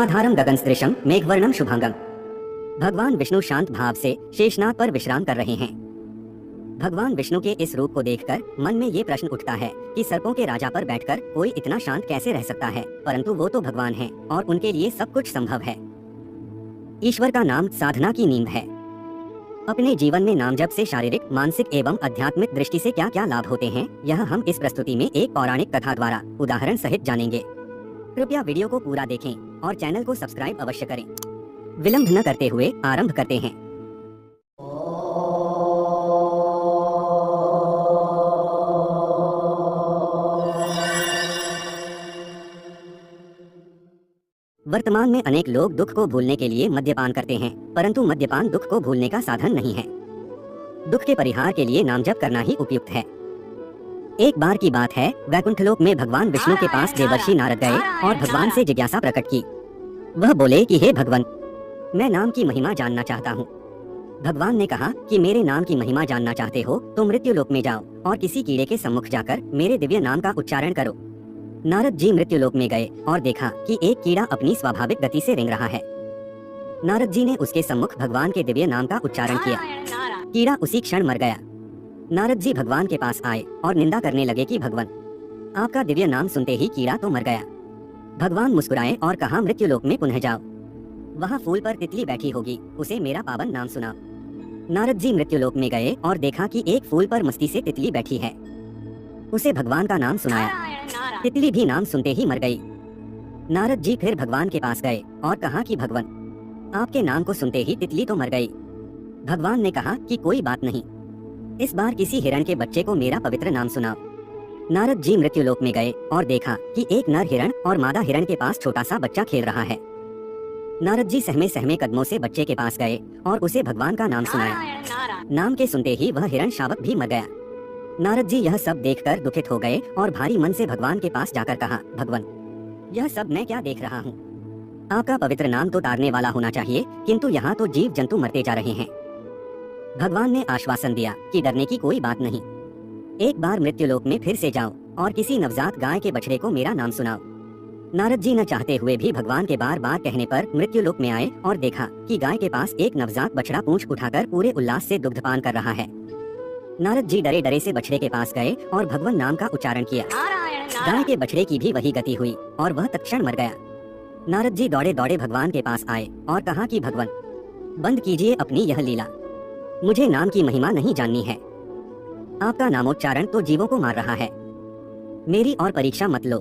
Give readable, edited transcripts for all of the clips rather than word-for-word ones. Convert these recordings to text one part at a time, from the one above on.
आधारम गगनसदृशम मेघवर्णम शुभांगम। भगवान विष्णु शांत भाव से शेषनाग पर विश्राम कर रहे हैं। भगवान विष्णु के इस रूप को देखकर मन में ये प्रश्न उठता है कि सर्पों के राजा पर बैठकर कोई इतना शांत कैसे रह सकता है, परंतु वो तो भगवान हैं और उनके लिए सब कुछ संभव है। ईश्वर का नाम साधना की नींव है। अपने जीवन में नाम जप से शारीरिक, मानसिक एवं आध्यात्मिक दृष्टि से क्या क्या लाभ होते हैं, यह हम इस प्रस्तुति में एक पौराणिक कथा द्वारा उदाहरण सहित जानेंगे। कृपया वीडियो को पूरा देखें और चैनल को सब्सक्राइब अवश्य करें। विलंब न करते हुए आरंभ करते हैं। वर्तमान में अनेक लोग दुख को भूलने के लिए मद्यपान करते हैं, परंतु मद्यपान दुख को भूलने का साधन नहीं है। दुख के परिहार के लिए नाम जप करना ही उपयुक्त है। एक बार की बात है, वैकुंठलोक में भगवान विष्णु के पास देवर्षि नारद गए और भगवान से जिज्ञासा प्रकट की। वह बोले कि हे भगवान, मैं नाम की महिमा जानना चाहता हूँ। भगवान ने कहा कि मेरे नाम की महिमा जानना चाहते हो तो मृत्युलोक में जाओ और किसी कीड़े के सम्मुख जाकर मेरे दिव्य नाम का उच्चारण करो। नारद जी मृत्युलोक में गए और देखा कि एक कीड़ा अपनी स्वाभाविक गति से रेंग रहा है। नारद जी ने उसके सम्मुख भगवान के दिव्य नाम का उच्चारण किया। कीड़ा उसी क्षण मर गया। नारद जी भगवान के पास आए और निंदा करने लगे कि भगवान, आपका दिव्य नाम सुनते ही कीड़ा तो मर गया। भगवान मुस्कुराए और कहा, मृत्युलोक में पुनः जाओ, वहाँ फूल पर तितली बैठी होगी, उसे मेरा पावन नाम सुनाओ। नारद जी मृत्युलोक में गए और देखा कि एक फूल पर मस्ती से तितली बैठी है। उसे भगवान का नाम सुनाया। तितली भी नाम सुनते ही मर गई। नारद जी फिर भगवान के पास गए और कहा कि भगवान, आपके नाम को सुनते ही तितली तो मर गई। भगवान ने कहा कि कोई बात नहीं, इस बार किसी हिरण के बच्चे को मेरा पवित्र नाम सुनाओ। नारद जी मृत्युलोक में गए और देखा कि एक नर हिरण और मादा हिरण के पास छोटा सा बच्चा खेल रहा है। नारद जी सहमे सहमे कदमों से बच्चे के पास गए और उसे भगवान का नाम सुनाया। नाम के सुनते ही वह हिरण शावक भी मर गया। नारद जी यह सब देखकर दुखित हो गए और भारी मन से भगवान के पास जाकर कहा, भगवान, यह सब मैं क्या देख रहा हूँ? आपका पवित्र नाम तो तारने वाला होना चाहिए, किंतु यहाँ तो जीव जंतु मरते जा रहे हैं। भगवान ने आश्वासन दिया कि डरने की कोई बात नहीं। एक बार मृत्युलोक में फिर से जाओ और किसी नवजात गाय के बछड़े को मेरा नाम सुनाओ। नारद जी न चाहते हुए भी भगवान के बार बार कहने पर मृत्युलोक में आए और देखा कि गाय के पास एक नवजात बछड़ा पूंछ उठाकर पूरे उल्लास से दुग्धपान कर रहा है। नारद जी डरे डरे से बछड़े के पास गए और भगवान नाम का उच्चारण किया। गाय के बछड़े की भी वही गति हुई और वह तत्क्षण मर गया। नारद जी दौड़े दौड़े भगवान के पास आए और कहा कि भगवान, बंद कीजिए अपनी यह लीला, मुझे नाम की महिमा नहीं जाननी है। आपका नामोच्चारण तो जीवों को मार रहा है, मेरी और परीक्षा मत लो।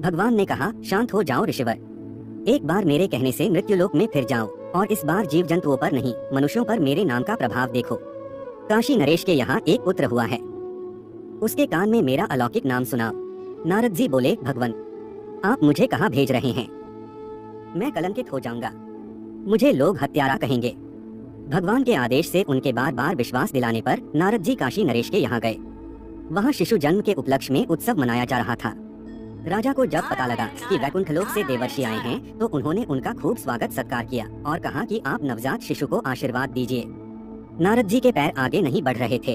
भगवान ने कहा, शांत हो जाओ ऋषिवर, एक बार मेरे कहने से मृत्युलोक में फिर जाओ और इस बार जीव जंतुओं पर नहीं, मनुष्यों पर मेरे नाम का प्रभाव देखो। काशी नरेश के यहाँ एक पुत्र हुआ है, उसके कान में मेरा अलौकिक नाम सुनाओ। नारद जी बोले, भगवान, आप मुझे कहाँ भेज रहे हैं? मैं कलंकित हो जाऊंगा, मुझे लोग हत्यारा कहेंगे। भगवान के आदेश से उनके बार बार विश्वास दिलाने पर नारद जी काशी नरेश के यहाँ गए। वहाँ शिशु जन्म के उपलक्ष्य में उत्सव मनाया जा रहा था। राजा को जब पता लगा कि वैकुंठलोक से देवर्षि आए हैं तो उन्होंने उनका खूब स्वागत सत्कार किया और कहा कि आप नवजात शिशु को आशीर्वाद दीजिए। नारद जी के पैर आगे नहीं बढ़ रहे थे।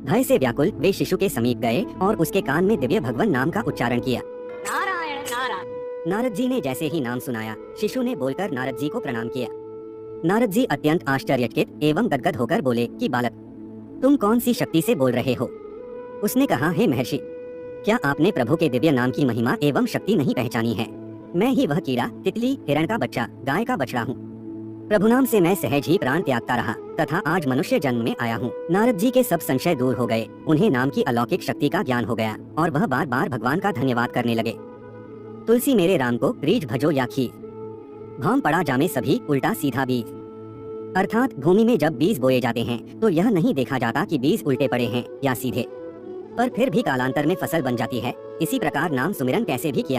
भय से व्याकुल वे शिशु के समीप गए और उसके कान में दिव्य भगवान नाम का उच्चारण किया। नारद जी ने जैसे ही नाम सुनाया, शिशु ने बोलकर नारद जी को प्रणाम किया। नारद जी अत्यंत आश्चर्यचकित एवं गदगद होकर बोले कि बालक, तुम कौन सी शक्ति से बोल रहे हो? उसने कहा, हे महर्षि, क्या आपने प्रभु के दिव्य नाम की महिमा एवं शक्ति नहीं पहचानी है? मैं ही वह कीड़ा, तितली, हिरण का बच्चा, गाय का बछड़ा हूँ। प्रभु नाम से मैं सहज ही प्राण त्यागता रहा तथा आज मनुष्य जन्म में आया हूँ। नारद जी के सब संशय दूर हो गए, उन्हें नाम की अलौकिक शक्ति का ज्ञान हो गया और वह बार बार भगवान का धन्यवाद करने लगे। तुलसी मेरे राम को रीझ भजो या खीर, भाम पड़ा जामे सभी उल्टा सीधा बीज। अर्थात भूमि में जब बीज बोए जाते हैं तो यह नहीं देखा जाता कि बीज उल्टे पड़े हैं या सीधे, पर फिर भी कालांतर में फसल बन जाती है। इसी प्रकार नाम सुमिरन कैसे भी किया